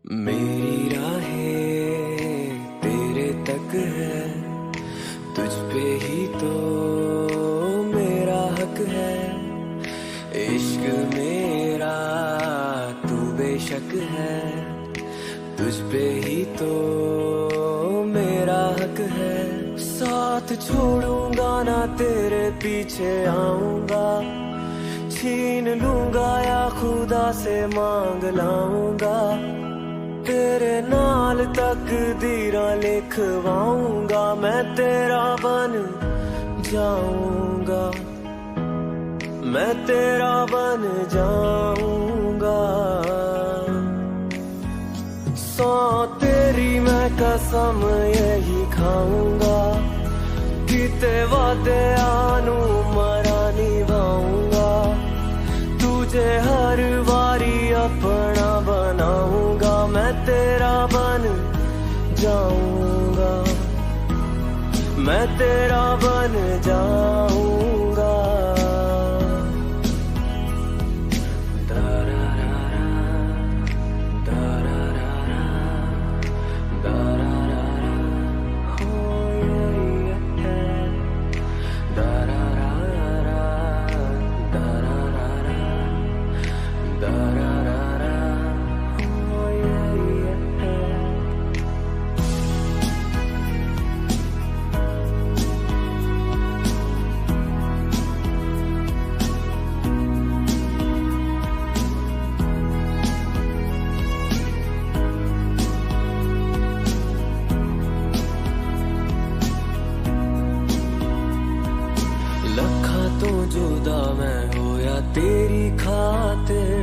मेरी राहें तेरे तक है, तुझ पे ही तो मेरा हक है। इश्क मेरा तू बेशक है, तुझ पे ही तो मेरा हक है। साथ छोड़ूंगा ना तेरे पीछे आऊंगा, छीन लूंगा या खुदा से मांग लाऊंगा। तेरे नाल तकदीरां लिखवाऊंगा, मैं तेरा बन जाऊंगा, मैं तेरा बन जाऊंगा। सौ तेरी मैं कसम यही खाऊंगा, कीते वादे आनू मरा निभाऊंगा। तुझे हर बारी अपना बनाऊंगा, मैं तेरा बन जाऊंगा, मैं तेरा बन जाऊंगा। लखा तो जुदा मैं होया तेरी खातिर,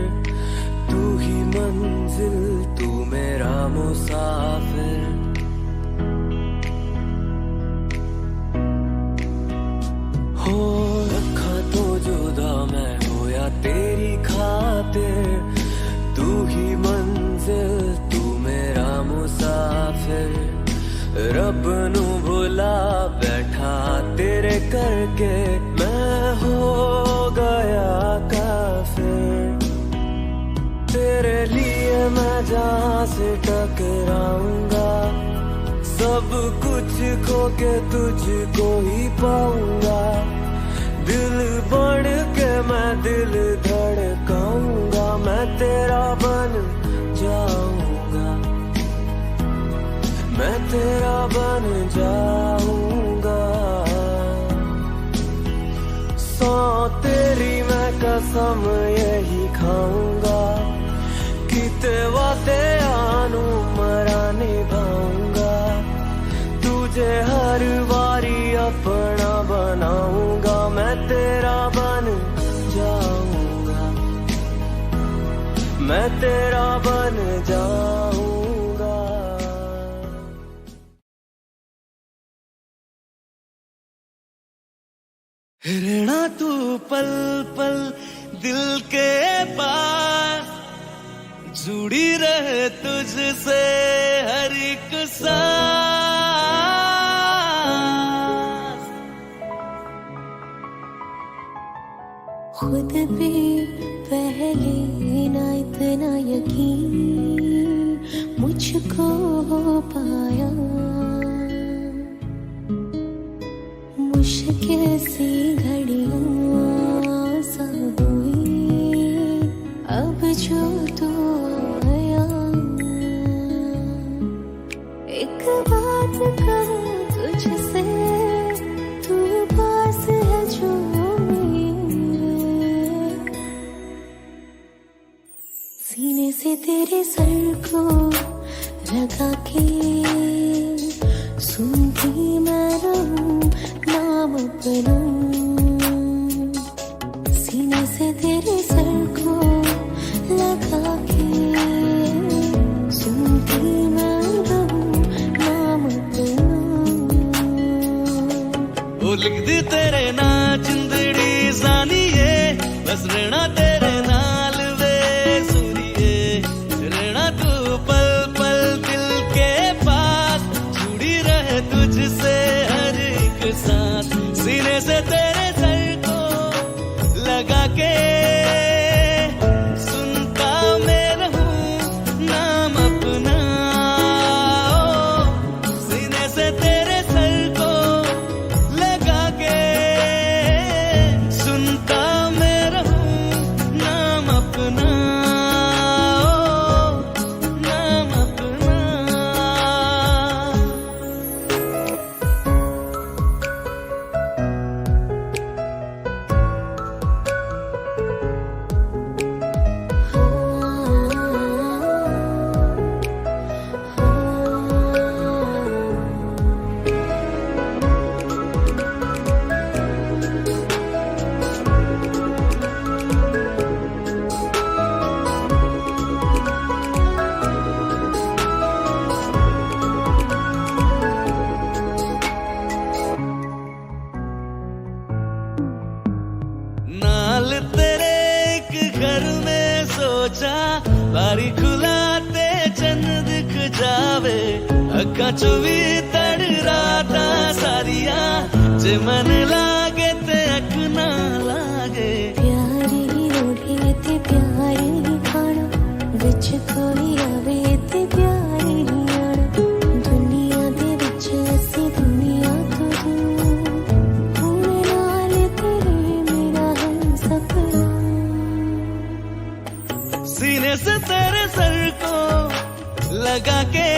तू ही मंजिल तू मेरा मुसाफिर। हो रखा तो जुदा मैं हो या तेरी खातिर, तू ही मंजिल तू मेरा मुसाफिर, रब नू भुला बैठा तेरे करके मैं हो गया काफिर। तेरे लिए मैं जहाँ से टकराऊंगा, सब कुछ खो के तुझको ही पाऊंगा, दिल बढ़ के मैं दिल धड़काऊंगा, मैं तेरा बन जाऊंगा, मैं तेरा बन जाऊंगा। सौ तेरी मैं कसम यही खाऊंगा, किते वादे आनू मरा निभाऊंगा, तुझे हर बारी अपना बनाऊंगा, मैं तेरा बन जाऊंगा, मैं तेरा बन जाऊंगा। रहना तू पल पल दिल के पास, जुड़ी रहे तुझसे हर एक सांस। खुद भी पहले ना इतना यकीन मुझको हो पाया, मुश्किल सी घड़ियां सा हुई अब जो तू आया। एक बात कहूं तुझसे, तू पास है जो मेरे, सीने से तेरे सर को लगा के सुनती मैं रहूं नाम अपना, सीने से तेरे सर को लगा के सुनती मैं रहूं नाम अपना। वो लिख दी तेरे ना जिंदड़ी जानिए, बस रहना तेरे नाल वे सुनिए, रहना तू पल पल दिल के पास, जुड़ी रहे तुझसे हर एक सांस, सीने से तेरे सर को लगा के सुनता मैं रहूं नाम अपना, सीने से तेरे सर को लगा के सुनता मैं रहूं नाम अपना, नाम अपना। नाल तेरे एक घर में सोचा, बारी खुलाते चंद दिख जावे, अक्का चुवी तड़ राता सारिया, जे मन लागे ते अख ना लागे। प्यारी ओढ़े ते प्यारी खाना, विच कोई आवे ते प्यारी आना, दुनिया दे विच असी दुनिया तो दूर, हुणे नाल तेरे मेरा हम सपना। सीने से तेरे सर को लगा के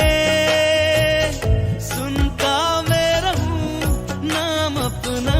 सुनता मैं रहूं नाम अपना,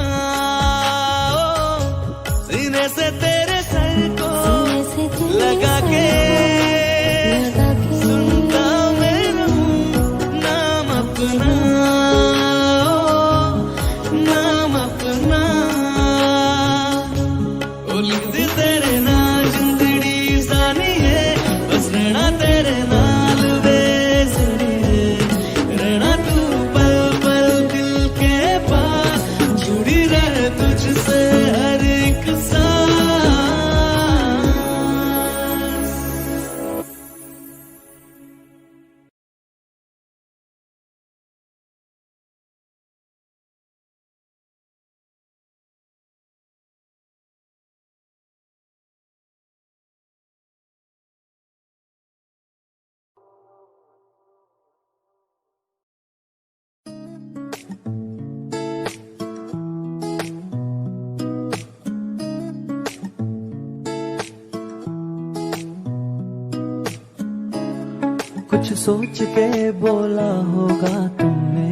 कुछ सोच के बोला होगा तुमने,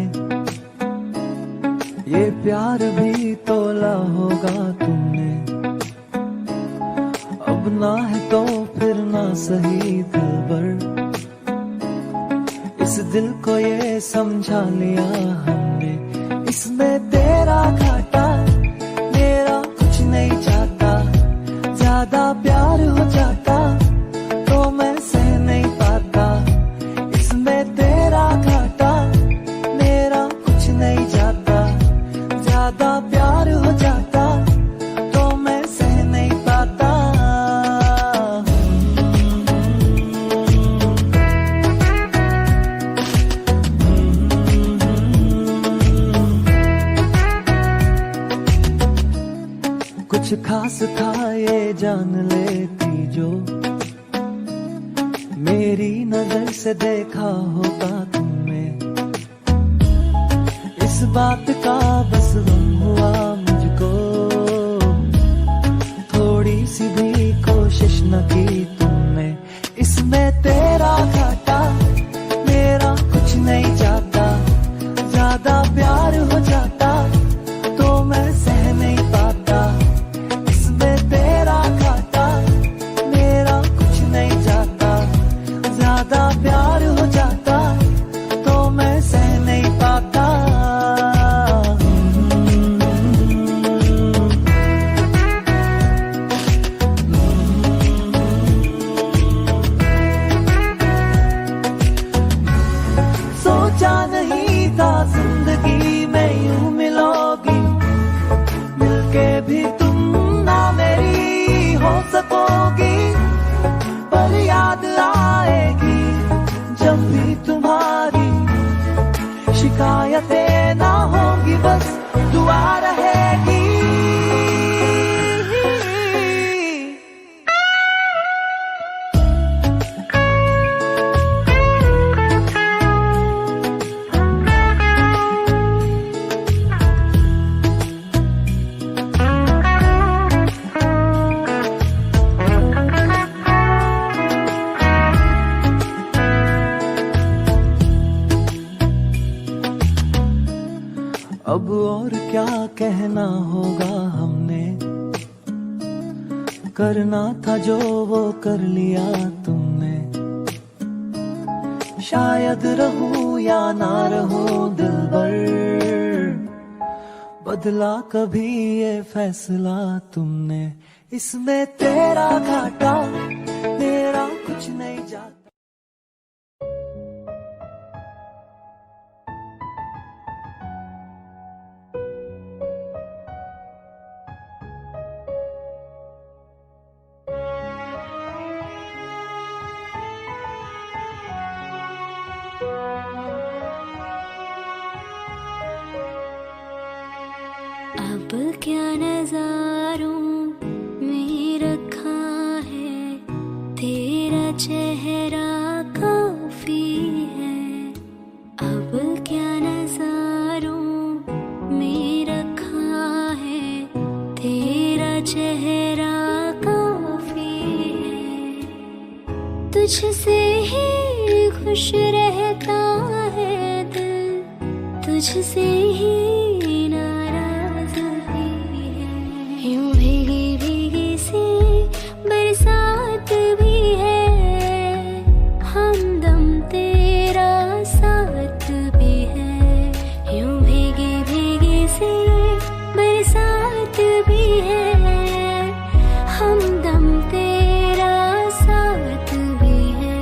ये प्यार भी तोला होगा तुमने। अब ना है तो फिर ना सही दिलबर, इस दिल को ये समझा लिया हमने। इसमें तेरा घाटा मेरा कुछ नहीं चाहता, ज्यादा प्यार हो जाता तो मैं सह नहीं पाता। इसमें तेरा घाटा मेरा कुछ नहीं जाता, ज्यादा प्यार हो जाता तो मैं सह नहीं पाता। कुछ खास था ये जान लेती जो, मेरी नजर से देखा होगा तुमने। इस बात का बस गम हुआ मुझको, थोड़ी सी भी कोशिश न की तुमने। इसमें तेरा घाटा मेरा कुछ नहीं जाता, ज्यादा प्यार हो जाता तो मैं सह नहीं पाता। इसमें तेरा घाटा मेरा कुछ नहीं जाता, ज्यादा प्यार हो जाता तो मैं सह नहीं पाता। सोचा नहीं था जिंदगी में यूं मिलोगी, मिलके भी तुम ना मेरी हो सकोगी। पर याद आएगी जब भी तुम्हारी, शिकायतें ना होंगी बस दुआ रहेगी। अब और क्या कहना होगा हमने, करना था जो वो कर लिया तुमने। शायद रहूं या ना रहूं दिलबर, बदला कभी ये फैसला तुमने। इसमें तेरा घाटा मेरा कुछ नहीं जाता। अब क्या नजारों में रखा है, तेरा चेहरा काफी है। अब क्या नजारों में रखा है, तेरा चेहरा काफी है। तुझसे ही खुश रहता है दिल, तुझसे ही यूं भीगी भीगी सी बरसात भी है, हमदम तेरा साथ भी है। यूं भीगी भीगी सी बरसात भी है, हमदम तेरा साथ भी है।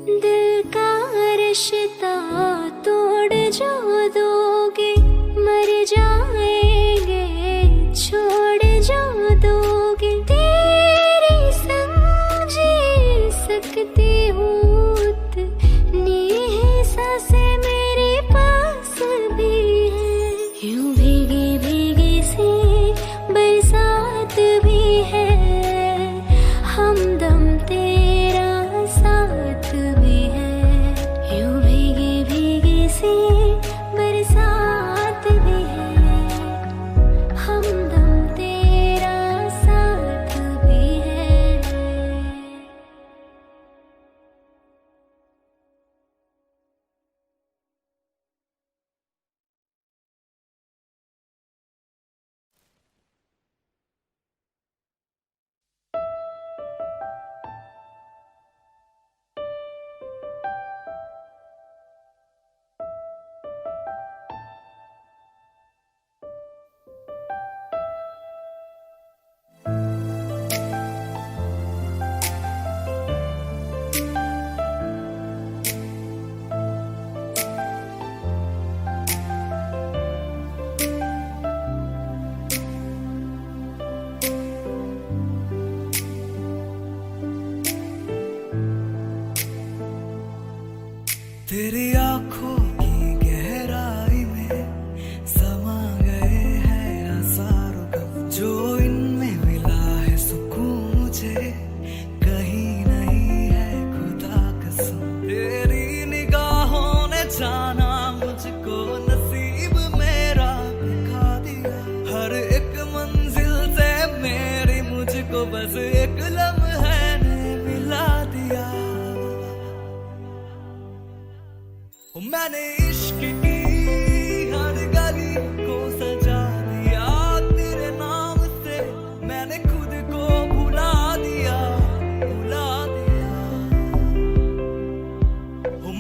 दिल का रिश्ता तोड़ जो दोगे, मर जाएंगे छोड़ जो दोगे। तेरे संग जी सकती हूँ, इतनी ही सांसें मेरे पास भी है। यूं भीगी भीगी सी बरसात भी है, हमदम तेरा साथ भी है। यूं भीगी भीगी सी बरसात भी है, हमदम तेरा साथ भी है। तेरी आंखों की गहराई में समा गए हैं हजारों गम, जो इनमें मिला है सुकून मुझे कहीं नहीं है खुदा कसम। तेरी निगाहों ने जाना मुझको, नसीब मेरा दिखा दिया। हर एक मंजिल से मेरी मुझको बस एक लम्हे ने मिला दिया। मैंने इश्क की हर गली को सजा दिया तेरे नाम से, मैंने खुद को भुला दिया, भुला दिया।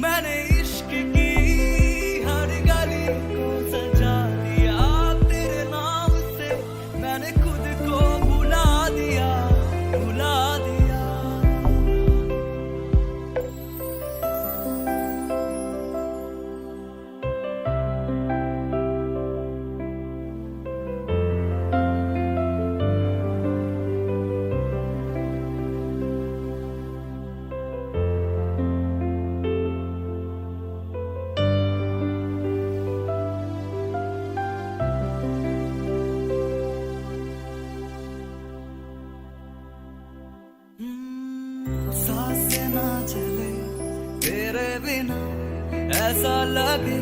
मैंने इश्क की हर गली को सजा दिया तेरे नाम से, मैंने खुद को भुला दिया, भुला दिया। सांसें ना चले तेरे बिना, ऐसा लगे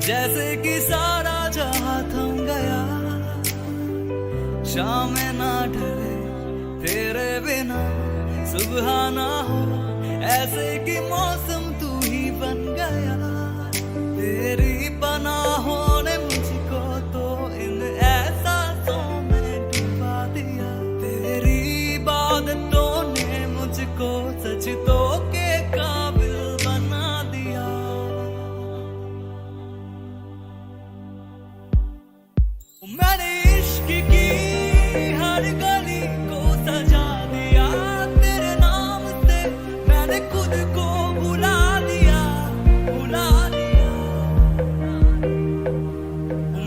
जैसे कि सारा जहां थम गया। शाम ना ढले तेरे बिना, सुबह ना हो ऐसे कि मौसम तू ही बन गया। तेरी पनाहों ने मुझको तो इन एहसासों में डुबा दिया। तेरी इबादतों ने मुझको सजदों के काबिल बना दिया। मैंने इश्क की हर गली को सजा दिया तेरे नाम से, मैंने खुद को भुला दिया, भुला दिया।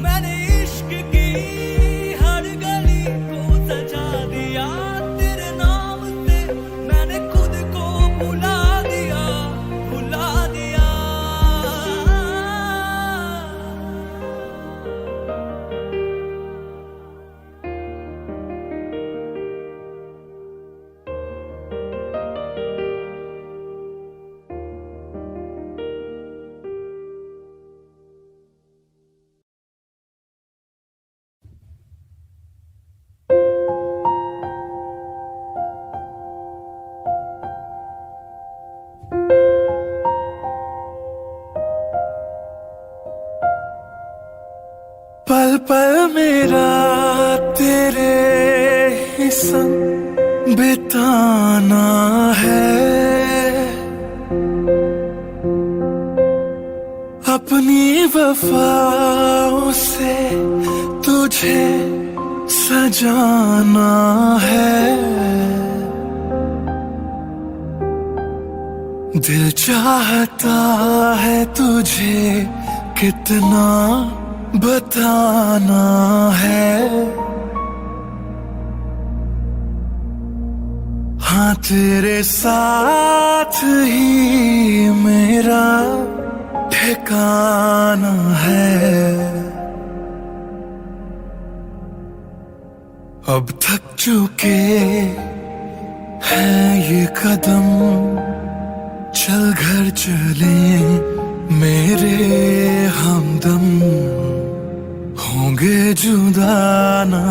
मैंने इश्क की हर गली को सजा दिया तेरे नाम से, मैंने खुद को भुला दिया, भुला दिया। पल पल मेरा तेरे ही संग बिताना है, अपनी वफाओं से तुझे सजाना है। दिल चाहता है तुझे कितना बताना है, हाँ तेरे साथ ही मेरा ठिकाना है। अब थक चुके हैं ये कदम, चल घर चले मेरे हमदम, होंगे जुदा ना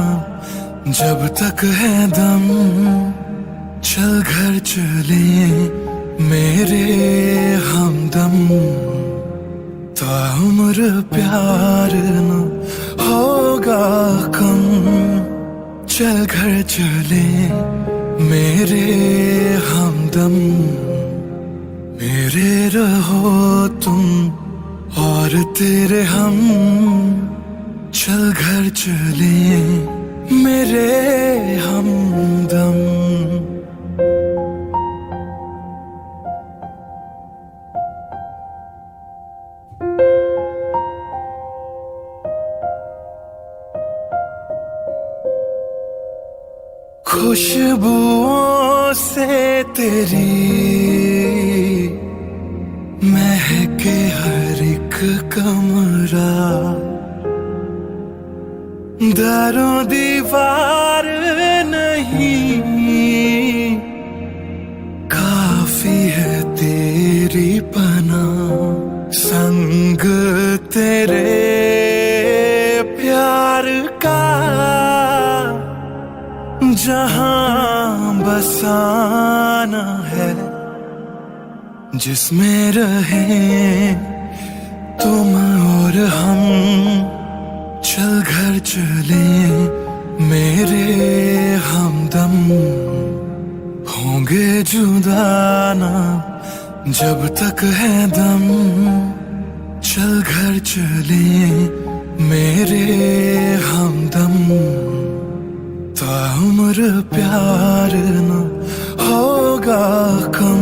जब तक है दम, चल घर चले मेरे हमदम, ताउम्र प्यार न होगा कम, चल घर चले मेरे हमदम, मेरे रहो तुम और तेरे हम, चल घर चले मेरे हमदम। खुशबुओं से तेरी महके हर एक कमरा, दरों दीवार नहीं काफी है तेरी पनाह, संग तेरे प्यार का जहां बसाना है, जिसमें रहे तुम और हम, चल घर चले मेरे हमदम, होंगे जुदा ना जब तक है दम, चल घर चले मेरे हमदम, ताउम्र प्यार न होगा कम,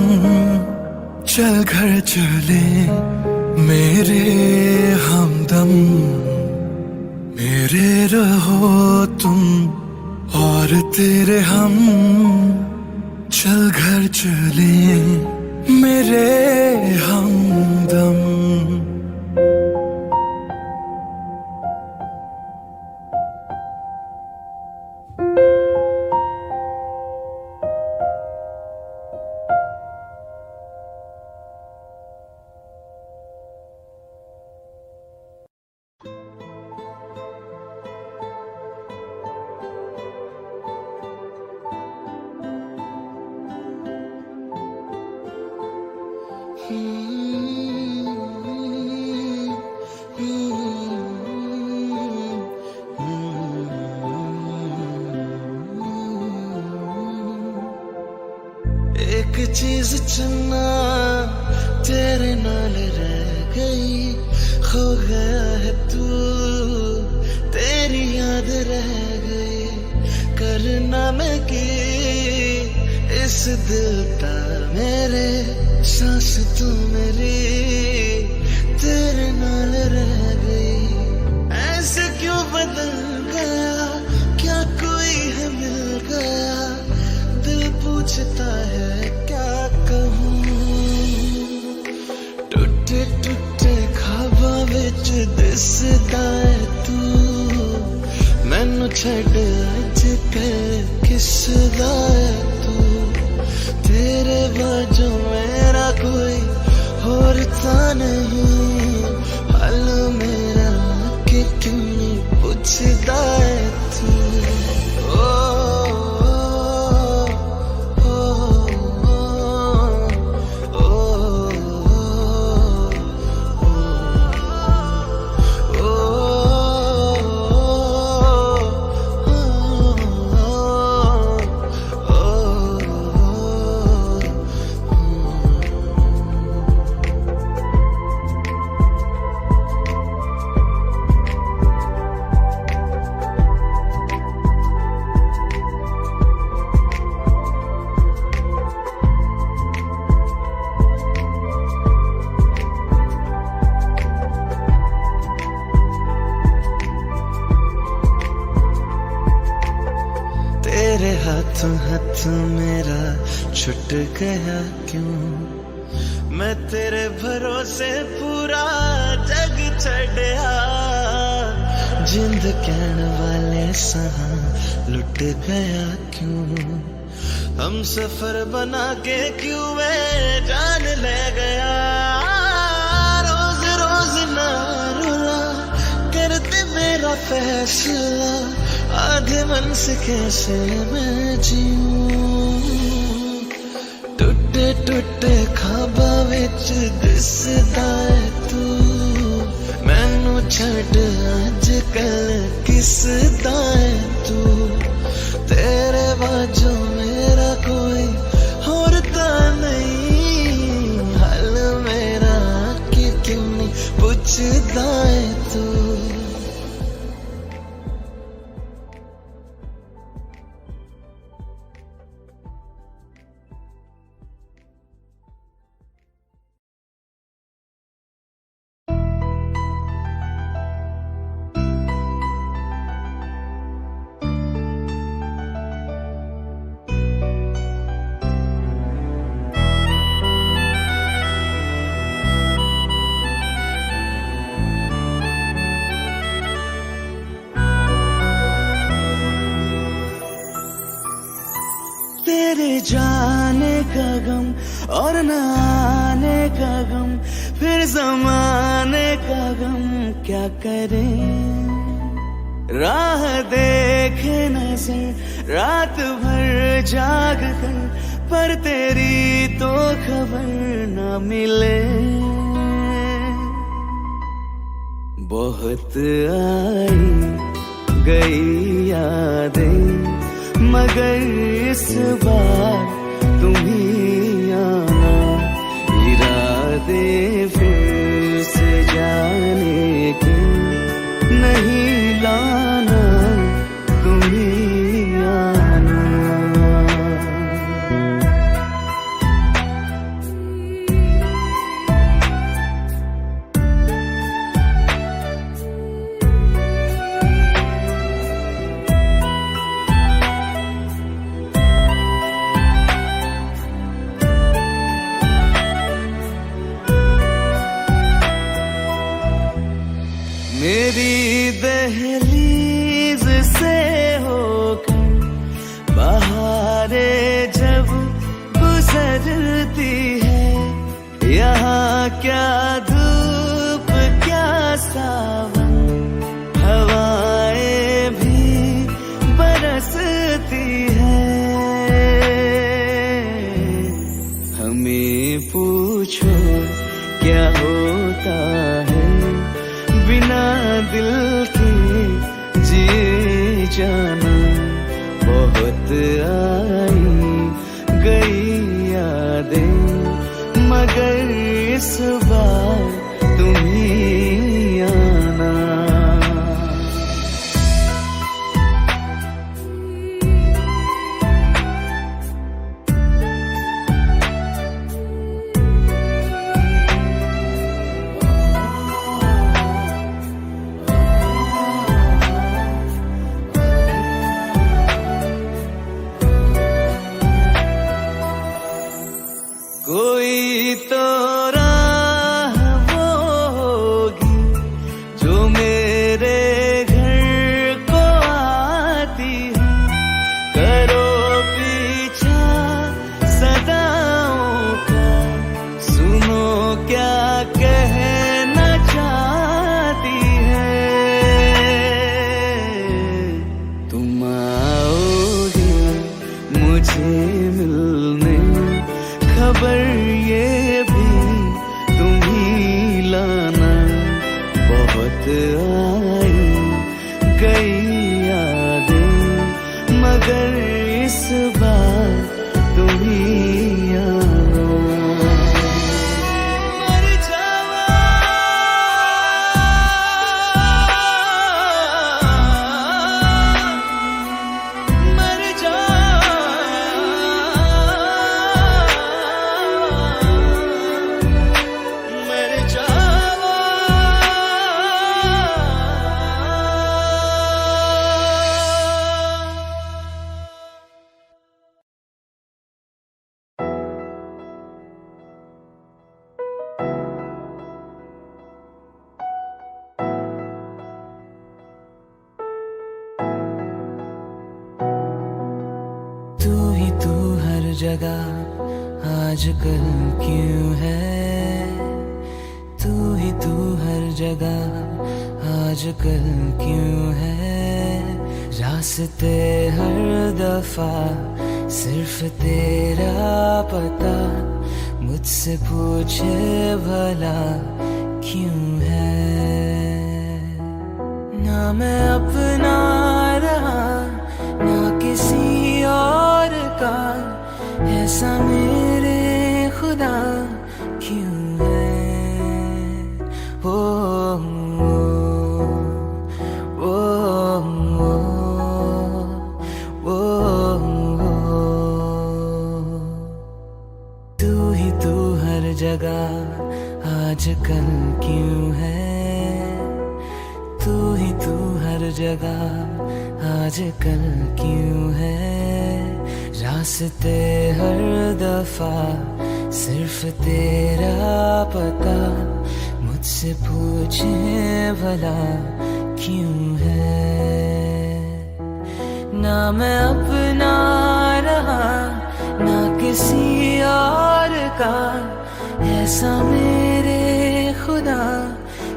चल घर चले मेरे हमदम, मेरे रहो तुम और तेरे हम, चल घर चले मेरे हमदम। एक चीज चुना तेरे नाल रह गई, खो गया है तू तेरी याद रह गई, करना मैं की इस दिल दा मेरे, सांस तू मेरी तेरे नाल रह गई, ऐसे क्यों बदल गया, क्या कोई है मिल गया, दिल पूछता है क्या कहूँ, टूटे टूटे ख्वाबां विच दिसदा है तू, मैनू छड्ड अज कल किसदा है तू, तेरे बाजू मेरा कोई होर ता नहीं, हाल मेरा कि क्यों पुछदा है तू, हाथ मेरा छुट गया क्यों। मैं तेरे भरोसे पूरा जग छड़िया, जिंद कहण वाले सहा लुट गया क्यों। हम सफर बना के क्यों वे जान ले गया। रोज रोज ना रुला करते मेरा फैसला, आधे मन से कैसे मैं जीऊं। टुटे टुटे ख्वाबा विच दिसदा है तू, मैनू छड़ अज कल किसदा है तू। तेरे बाजू मेरा कोई होर तां नहीं, हल मेरा कि क्यों नहीं पुछदा है तू। तेरे जाने का गम और न आने का गम, फिर जमाने का गम क्या करें। राह देखे नजर रात भर जाग कर, पर तेरी तो खबर न मिले। बहुत आई गई यादें, मगर इस बार तुम ही आना। इरादे फिर से जाने के नहीं लाना, तुम ही आना। मेरी दहलीज से होकर बहारें जब गुजरती है, यहाँ क्या धूप क्या सावन, हवाएं भी बरसती है। हमें पूछो क्या होता है बिना दिल के जिए जाना। बहुत आई गई यादें, मगर इस बार तुम ही आना। कोई तो राह वो जगह आजकल क्यों है, तू ही तू हर जगह आजकल क्यों है। रास्ते हर दफा सिर्फ तेरा पता, मुझसे पूछे भला क्यों है। ना मैं अपना रहा ना किसी और का, ऐसा मेरे खुदा क्यों है। ओ, ओ, ओ, ओ, तू ही तू हर जगह आजकल क्यों है, तू ही तू हर जगह आजकल क्यों है। रास्ते हर दफा सिर्फ तेरा पता, मुझसे पूछे भला क्यों है। ना मैं अपना रहा ना किसी और का, ऐसा मेरे खुदा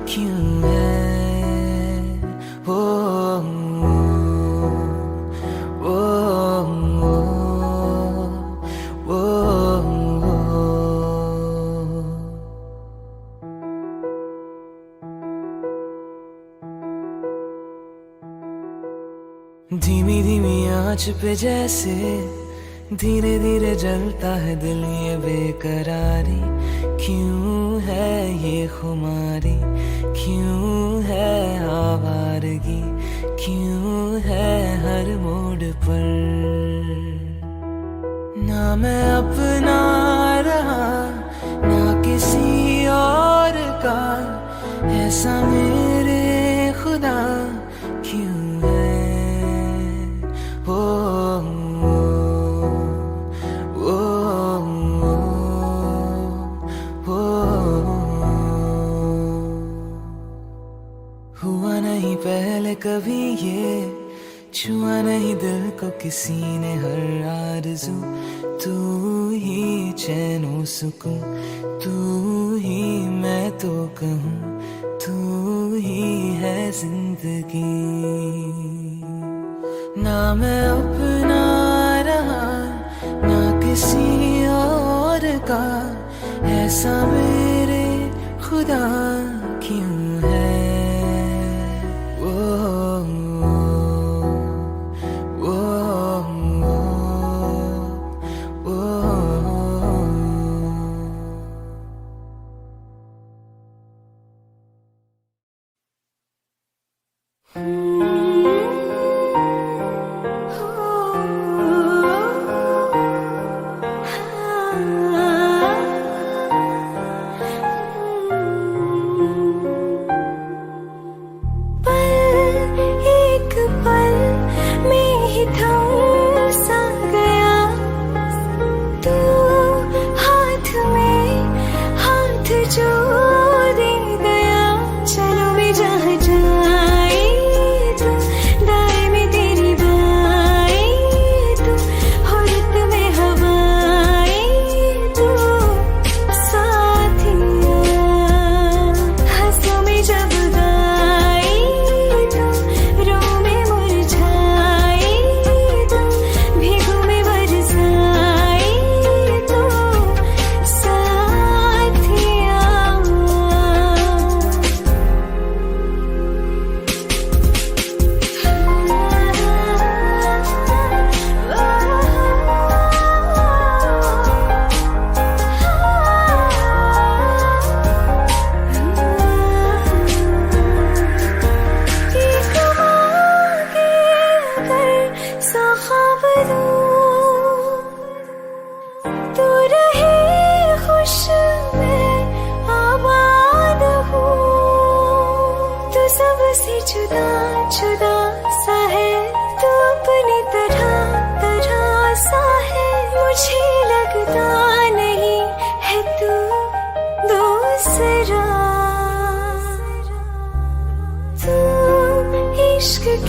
क्यों है। ओ, ओ, ओ, ओ, धीमी धीमी आंच पे जैसे धीरे धीरे जलता है दिल, ये बेकरारी क्यों है, ये खुमारी क्यों है, आवारगी क्यों है हर मोड़ पर। ना मैं अपना रहा ना किसी और का, ऐसा मेरे खुदा क्यों है। ओ, हुआ नहीं पहले कभी ये, छुआ नहीं दिल को किसी ने हर आरज़ू। तू ही चैनो सुकून, तू ही मैं तो कहूँ, तू ही है जिंदगी। ना मैं अपना रहा ना किसी और का, ऐसा मेरे खुदा क्यों है।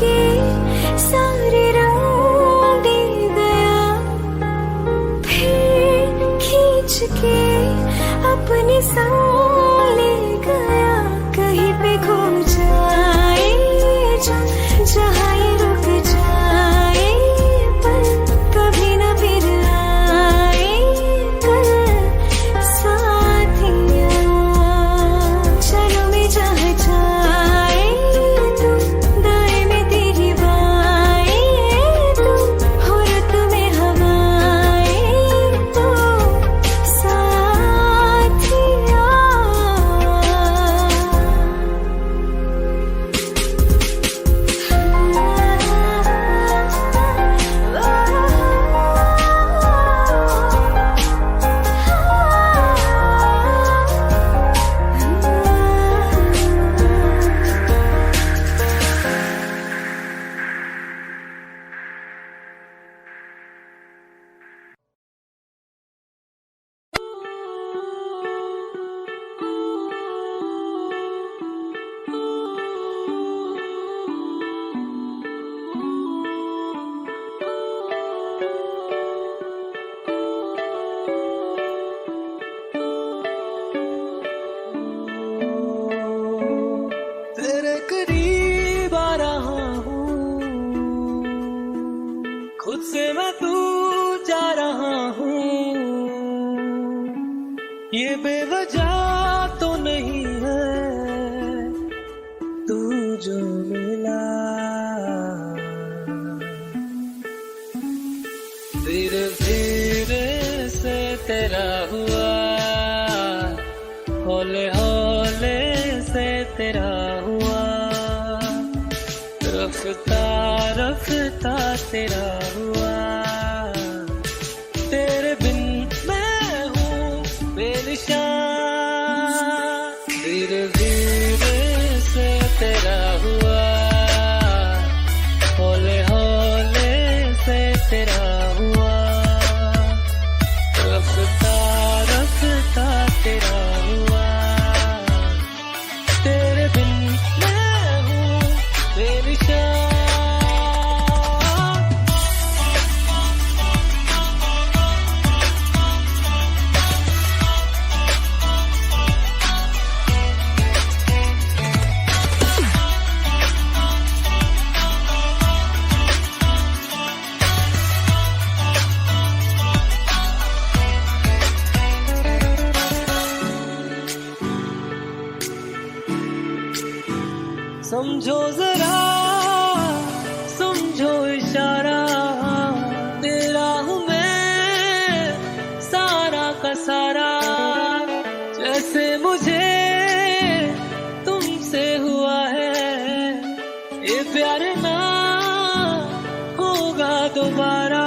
के सारे रंग दे गया, फिर संग ले गया, कहीं पे खो जाए जहाँ ये रुक जाए, पर कभी न फिर आए कल साथिया। चलो मैं जहाँ जाए तू, दाएं में तेरी बाएं तू, हो रत में हवाएं तू साथिया। तेरे करीब आ रहा हूँ, खुद से मैं दूर जा रहा हूँ। ये बेवजह तो नहीं है तू जो मिला, धीरे धीरे से तेरा हुआ, हौले हौले से तेरा हुआ, रफ्ता रफ्ता तेरा हुआ। तेरे बिन मैं हूँ बेनिशान, धीरे धीरे से तेरा हुआ, हौले हौले से तेरा हुआ, रफ्ता रफ्ता तेरा हुआ। तेरे बिन मैं हूँ बेनिशान। समझो जरा, समझो इशारा, तेरा हूँ मैं सारा का सारा। जैसे मुझे तुमसे हुआ है, ये प्यार ना होगा दोबारा।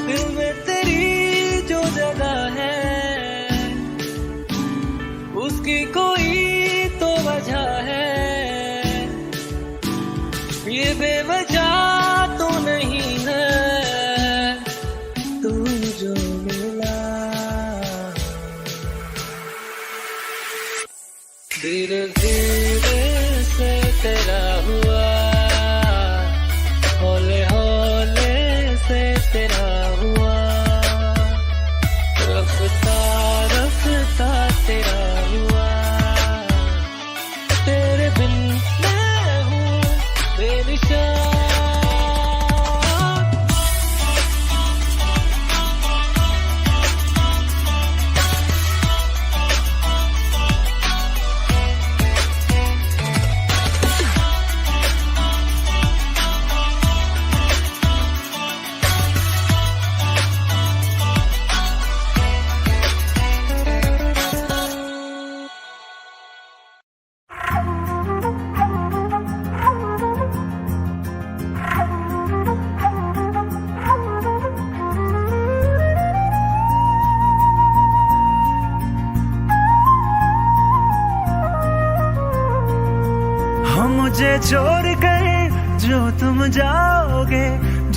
दिल में तेरी जो जगह है, उसकी कोई तो वजह है। ये बेवजह तो नहीं है तू जो मिला, धीरे धीरे से तेरा हुआ, हौले हौले से तेरा हुआ, रफ्ता रफ्ता तेरा हुआ। तेरे बिन मैं हूँ बेनिशान। मुझे छोड़ कर जो तुम जाओगे,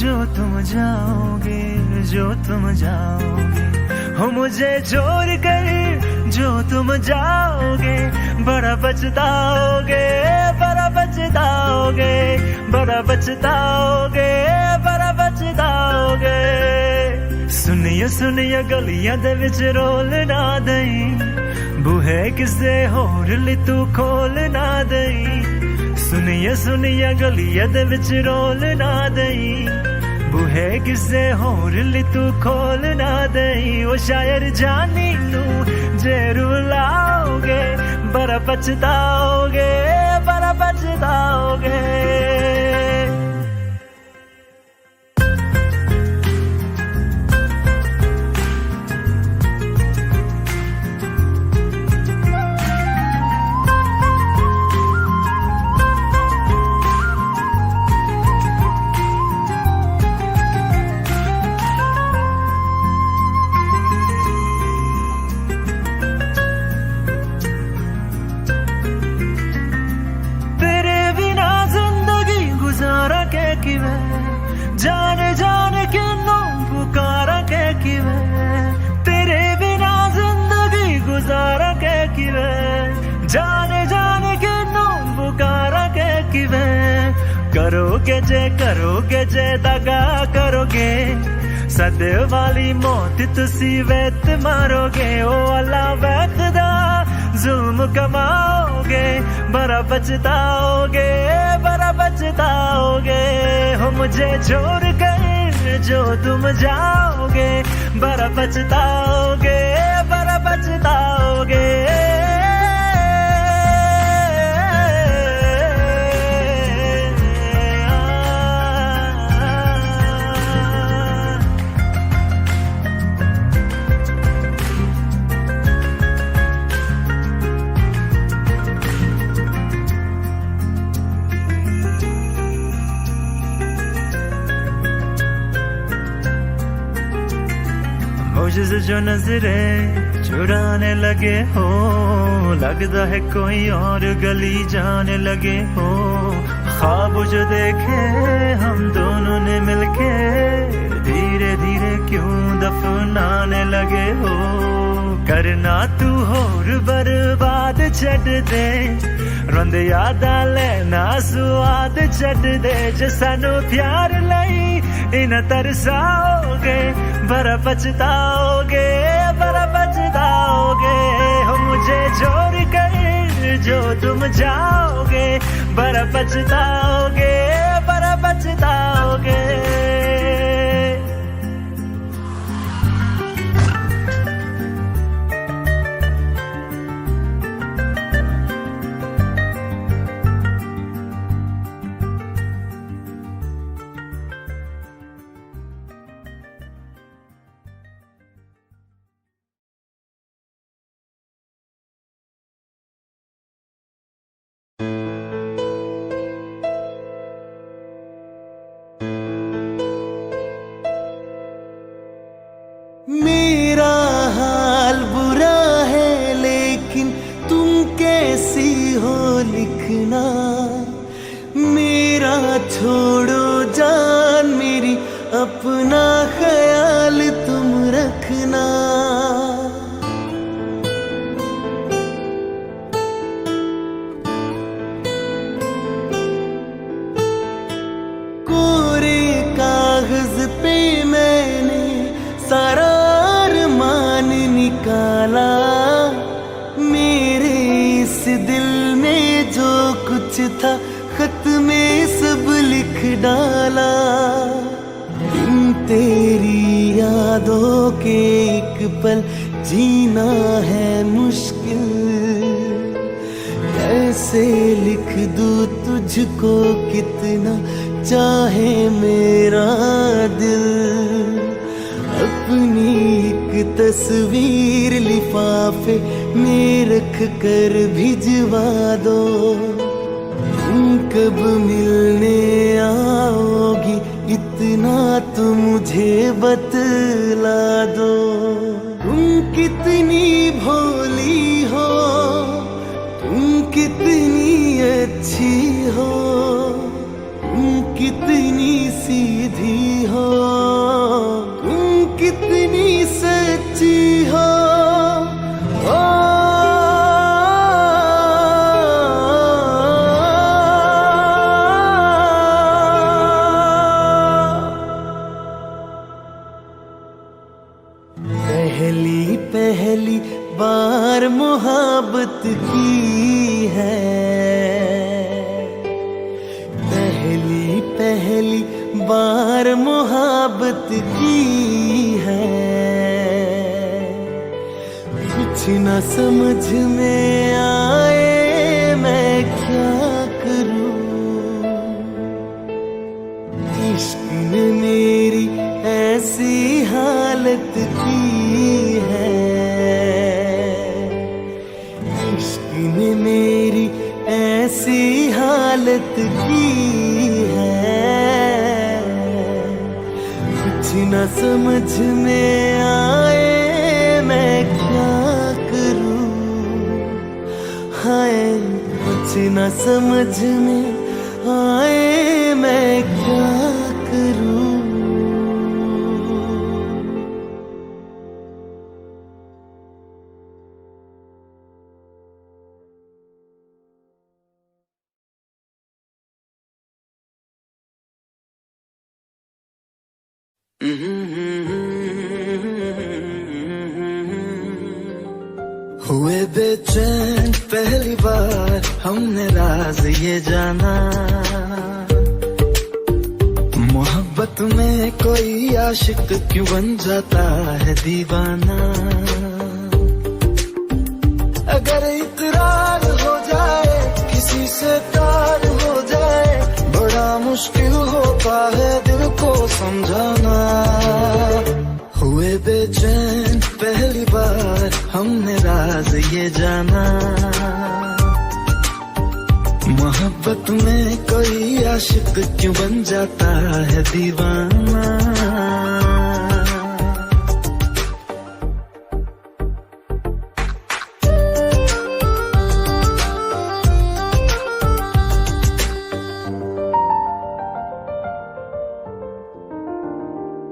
जो तुम जाओगे, जो तुम जाओगे, हो मुझे छोड़ कर जो तुम जाओगे, बड़ा पछताओगे, बड़ा पछताओगे, बड़ा पछताओगे, बड़ा पछताओगे। सुनिए सुनिए गलियां दे विच रोल ना दई, बूहे किसे होर ली तू खोल ना दई सुनिया गलिया दे विच रोल ना दई बूहे किसे होर ली तू खोल ना दई ओ शायर जानी नू जे रुलाओगे बड़ा पछताओगे बड़ा पछताओगे जाने जाने किन्नों पुकारा के किवे तेरे बिना जिंदगी गुजारा के किवे जाने जाने किन्नों पुकारा के किवे करोगे जे दगा करोगे सदे वाली मौत तुसी वेत मारोगे ओ अल्लाह वैखदा जुल्म कमाओगे बड़ा पछताओगे हो मुझे छोड़ कर जो तुम जाओगे बड़ा पछताओगे मुझसे जो नजरे चुराने लगे हो लगता है कोई और गली जाने लगे हो ख्वाब जो देखे हम दोनों ने मिलके धीरे धीरे क्यों दफनाने लगे हो करना तू होर बर्बाद छड़ दे रोंद यादा लेना स्वाद छड़ दे जे सानू प्यार लई इन तरसाओगे बड़ा पछताओगे हो मुझे छोड़ कर जो तुम जाओगे बड़ा पछताओगे मेरा हाल बुरा है लेकिन तुम कैसी हो लिखना मेरा छोड़ो जान मेरी अपना ख्याल तुम रखना कोरे कागज पे मैंने सारा निकाला मेरे इस दिल में जो कुछ था खत में सब लिख डाला इन तेरी यादों के एक पल जीना है मुश्किल कैसे लिख दूं तुझको कितना चाहे मेरा दिल अपनी एक तस्वीर लिफाफे में रख कर भिजवा दो तुम कब मिलने आओगी इतना तो मुझे बतला दो तुम कितनी भोली हो तुम कितनी अच्छी हो तुम कितनी सीधी हो कितनी सच्ची हो पहली बार मुहा मोहब्बत की है, पहली पहली बार मोहब्बत की है। कुछ न समझ में आए मैं क्या करूं, इश्क ने मेरी ऐसी हालत की है, इश्क ने मेरी ऐसी हालत की है। कुछ न समझ में आए मैं क्या करूं, हाय कुछ न समझ में आए मैं क्या करूं। हुए बेचैन पहली बार हमने राज ये जाना, मोहब्बत में कोई आशिक क्यों बन जाता है दीवाना। अगर इकरार हो जाए किसी से प्यार हो जाए, बड़ा मुश्किल होता है दिल को समझाना। हुए बेचैन पहली बार हमने राज ये जाना, मोहब्बत में कोई आशिक क्यों बन जाता है दीवाना।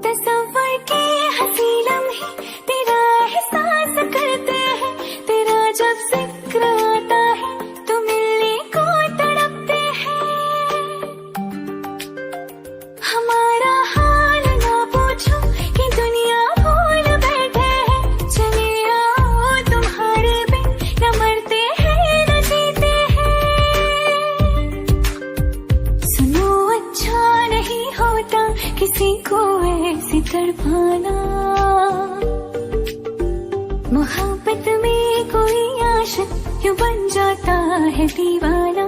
तस्वर के हंसी लम्हे तेरा एहसास करते हैं, तेरा जब जिक्र आता है तो मिलने को तड़पते हैं। हमारा हाल ना पूछो कि दुनिया भूल बैठे हैं, चले आओ तुम्हारे बिन न मरते हैं न जीते हैं। सुनो अच्छा नहीं होता किसी को ऐसी तड़पाना, मोहब्बत में कोई आशिक क्यों बन जाता है दीवाना।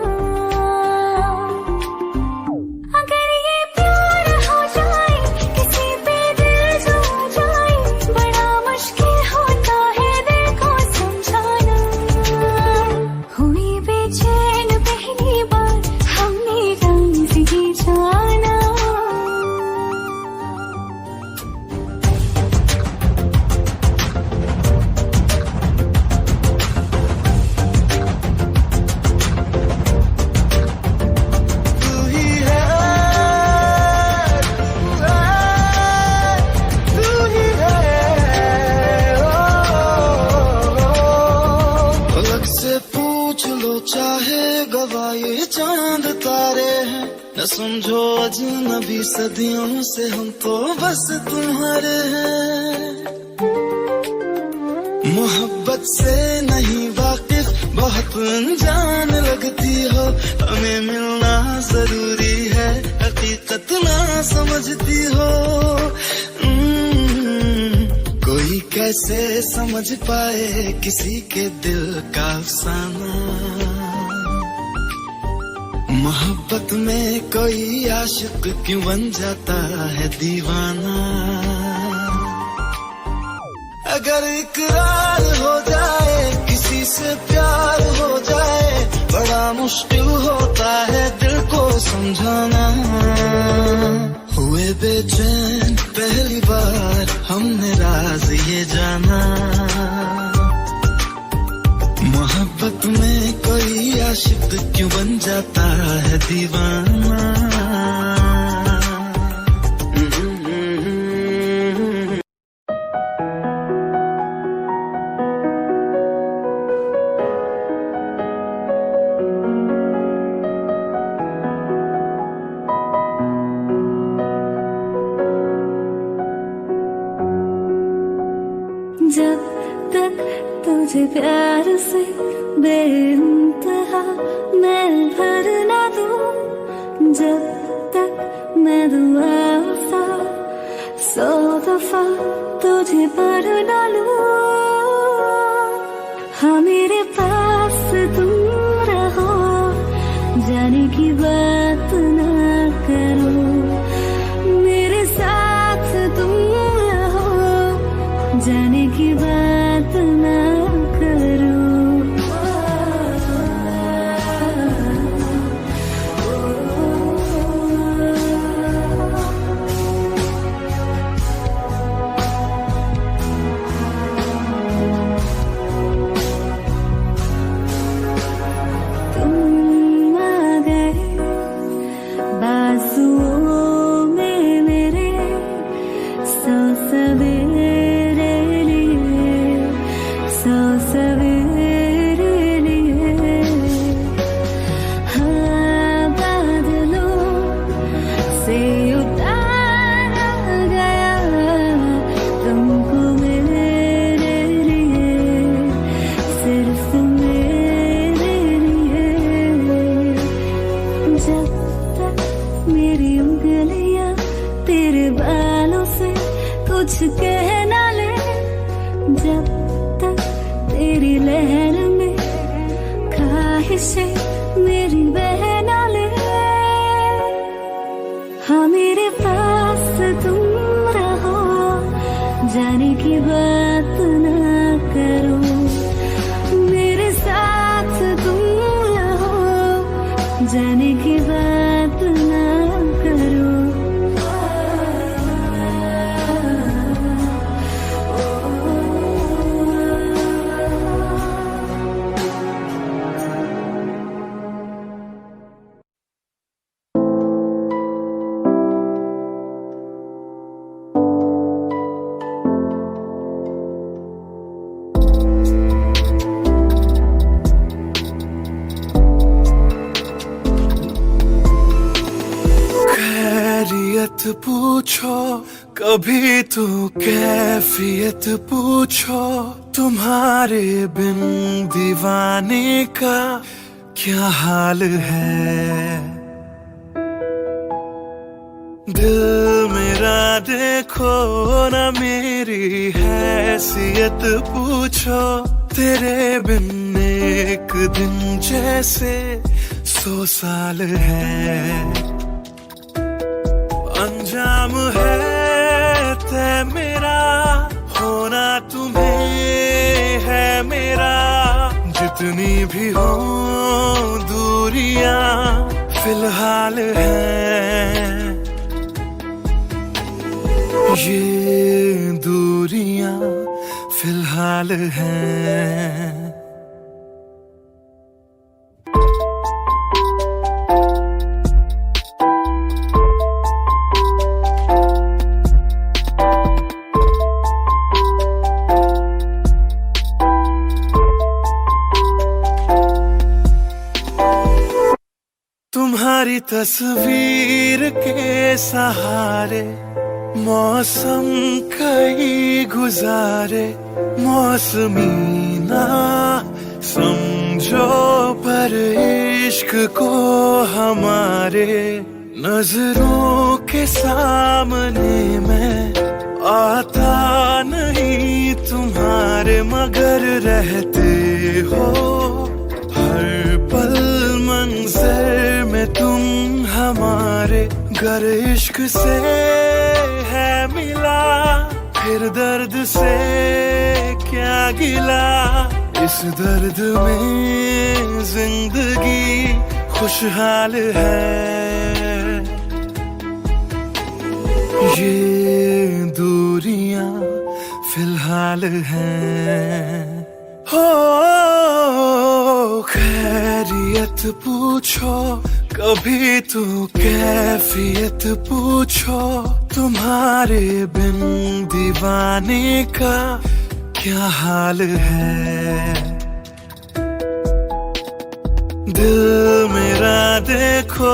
अगर ये प्यार हो जाए किसी पे दिल जो जाए, बड़ा मुश्किल होता है दिल को समझाना। हुई बेचैन पहली बार हमने राज ये जाना। चाहे गवाए चांद तारे हैं, न समझो अजनबी सदियों से हम तो बस तुम्हारे हैं। मोहब्बत से नहीं वाकिफ बहुत अनजान लगती हो, हमें मिलना जरूरी है हकीकत ना समझती हो। कोई कैसे समझ पाए किसी के दिल का अफसाना, मोहब्बत में कोई आशिक क्यों बन जाता है दीवाना। अगर इकरार हो जाए किसी से प्यार हो जाए, बड़ा मुश्किल होता है दिल को समझाना। हुए बेचैन पहली बार हमने राज ये जाना, मोहब्बत में कोई आशिक क्यों बन जाता है दीवाना। जब तक तुझे प्यार से बेइंतहा मैं भर ना दूं जब तक मैं दुआ वफा 100 दफा तुझे पर ना लूं। हाँ मेरे पास तुम रहो, जाने की बात ना करो, मेरे साथ तुम रहो, जाने की बात ना करो। बाजुओं में मेरे 100 सवेरे लिए, 100 सवेरे लिए। हाँ बादलों से उतारा गया तुमको मेरे लिए, सिर्फ मेरे लिए। जब मेरी उंगलियां तेरे बालों से कुछ कह ना ले, जब तक तेरी लहर में ख्वाहिशें मेरी बह ना ले। हाँ मेरे पास तुम रहो, जाने की बात ना करो, मेरे साथ तुम रहो, जाने की बात ना करो। खैरियत पूछो कभी तो कैफियत पूछो, तुम्हारे बिन दीवाने का क्या हाल है। दिल मेरा देखो ना मेरी हैसियत पूछो, तेरे बिन एक दिन जैसे 100 साल है। अंजाम है तय मेरा, होना तुम्हें है मेरा, जितनी भी हो दूरियां फिलहाल हैं। ये दूरियां फिलहाल हैं। तुम्हारी तस्वीर के सहारे मौसम कई गुजारे, मौसमी ना समझो पर इश्क को हमारे, नजरों के सामने मैं आता नहीं तुम्हारे, मगर रहते हो हर पल मंजर में तुम हमारे। गर इश्क से है मिला फिर दर्द से क्या गिला, इस दर्द में जिंदगी खुशहाल है। ये दूरियां फिलहाल हैं। हो खैरियत पूछो कभी तो कैफियत पूछो, तुम्हारे बिन दीवाने का क्या हाल है। दिल मेरा देखो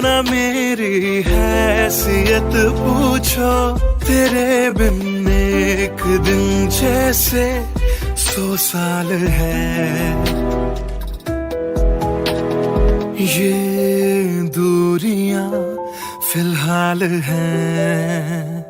ना मेरी हैसियत पूछो, तेरे बिन एक दिन जैसे 100 साल है। ये दूरियां फिलहाल हैं।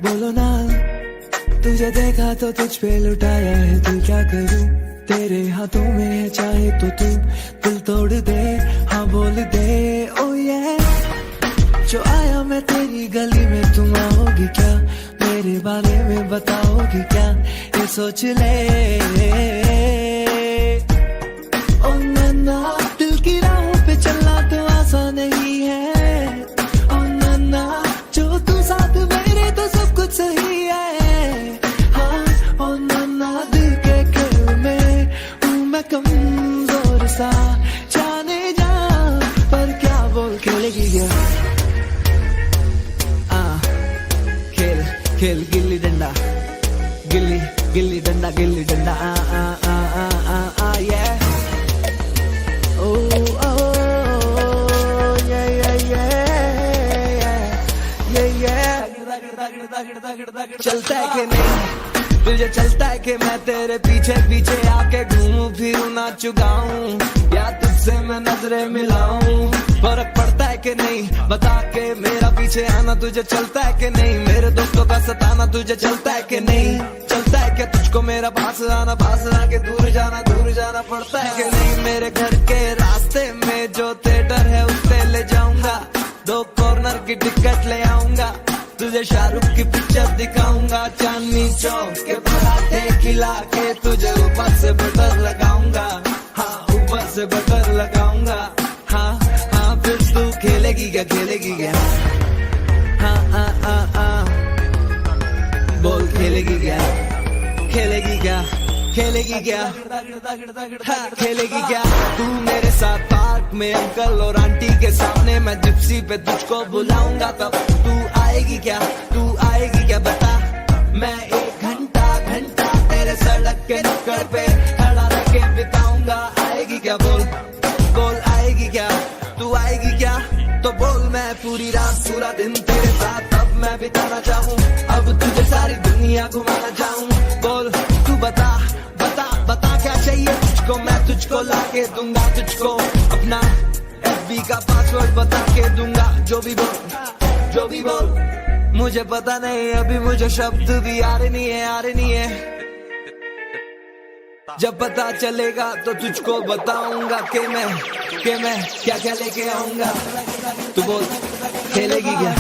बोलो ना, तुझे देखा तो तुझ पे लुटाया है दिल, क्या करूं तेरे हाथों में है, चाहे तो तू दिल तोड़ दे, हाँ बोल दे ओ ये। जो आया मैं तेरी गली में, तुम आओगी क्या, मेरे बारे में बताओगी क्या, ये सोच ले। ओ नन्ना, दिल की राहों पे चलना तो आसान नहीं है। ओ नन्ना, जो तू साथ मेरे तो सब कुछ सही है। हाँ ओ नन्ना, दिल के खेल में हूँ मैं कमजोर सा, जाने जा पर क्या बोल खेलेगी क्या। खेल गिल्ली डंडा, गिल्ली गिल्ली डंडा, गिल्ली डंडा, आ आ आ आ आ आ ये। ओ ओ ये ये ये ये ये। चलता है कि नहीं तुझे, चलता है कि मैं तेरे पीछे पीछे आके घूमूं फिरूं नाचूं गाऊं, या तुझसे मैं नजरें मिलाऊं। फर्क पड़ता है कि नहीं बता के मेरा पीछे आना तुझे चलता है कि नहीं, मेरे दोस्तों का सताना तुझे चलता है कि नहीं, चलता है कि तुझको मेरा पास आके दूर जाना पड़ता है कि नहीं। मेरे घर के रास्ते में जो थिएटर है उससे ले जाऊंगा, 2 कॉर्नर की टिकट ले आऊंगा, तुझे शाहरुख की पिक्चर दिखाऊंगा, चांदनी चौक के पराठे खिला के तुझे ऊपर से बटर लगाऊंगा, हाँ ऊपर से बटर लगाऊंगा। हाँ हाँ फिर तू खेलेगी क्या, खेलेगी क्या, हाँ हाँ हाँ हाँ बोल खेलेगी क्या, खेलेगी क्या, खेलेगी क्या, हाँ खेलेगी क्या। तू मेरे साथ पार्क में अंकल और आंटी के सामने, मैं जिप्सी पे तुझको बुलाऊंगा, तब तू आएगी क्या, तू आएगी क्या बता। मैं 1 घंटा तेरे सड़क के नुक्कड़ पे खड़ा रह के बिताऊंगा, आएगी क्या बोल, बोल आएगी क्या, तू आएगी क्या तो बोल। मैं पूरी रात पूरा दिन तेरे साथ अब मैं बिताना चाहूँ, अब तुझे सारी दुनिया घुमाना चाहूँ, बोल तू बता बता बता क्या चाहिए तुझको, मैं तुझको ला के दूंगा, तुझको अपना FB का पासवर्ड बता के दूंगा, जो भी बोल मुझे पता नहीं अभी, मुझे शब्द भी आ रहे नहीं है, जब पता चलेगा तो तुझको बताऊंगा कि मैं क्या क्या लेके आऊंगा। तू बोल खेलेगी क्या,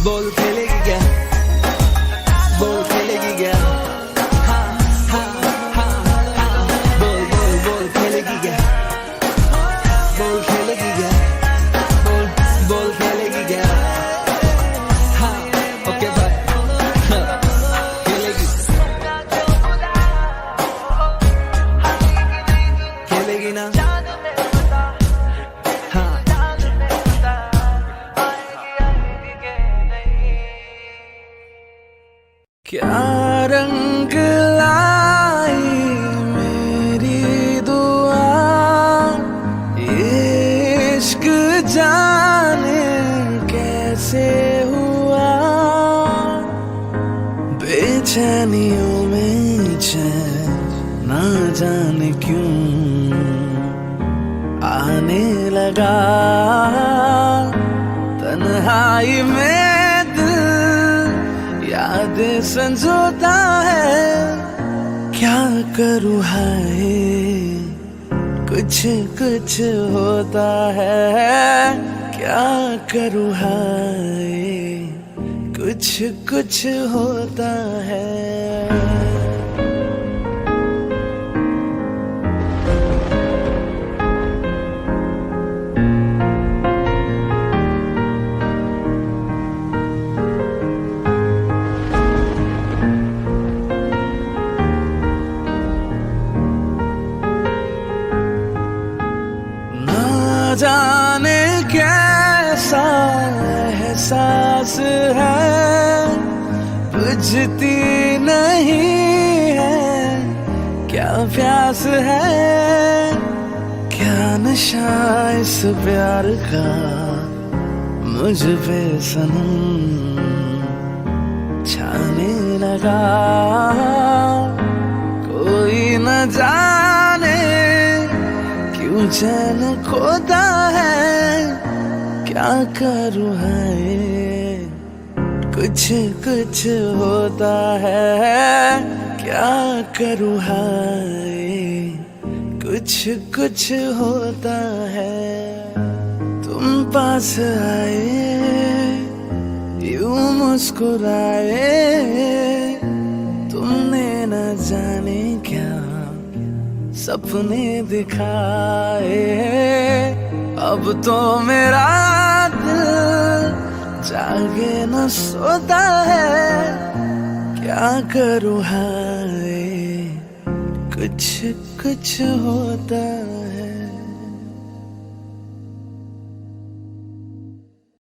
बोल खेलेगी क्या, बोल खेलेगी क्या, हाँ हाँ हाँ हाँ बोल बोल बोल खेलेगी क्या, बोल खेलेगी क्या, बोल बोल खेलेगी क्या, हाँ ओके बाय, खेलेगी खेलेगी ना, हाँ क्या रंग लाई मेरी दुआ, इश्क जाने कैसे हुआ, बेचैनियों में चैन ना जाने क्यों आने लगा, तन्हाई में दिल यादें संजोता है, क्या करूँ हाय कुछ कुछ होता है, क्या करूँ हाय कुछ कुछ होता है। एहसास है बुझती नहीं है, क्या प्यास है, क्या नशा इस प्यार का मुझ पे सनम छाने लगा। कोई न जाने क्यों चैन खोता है, क्या करूँ है कुछ कुछ होता है, क्या करूँ है कुछ कुछ होता है। तुम पास आए यूं मुस्कुराए, तुमने न जाने क्या सपने दिखाए। अब तो मेरा दिल जागे न सोता है, क्या करूँ है कुछ कुछ होता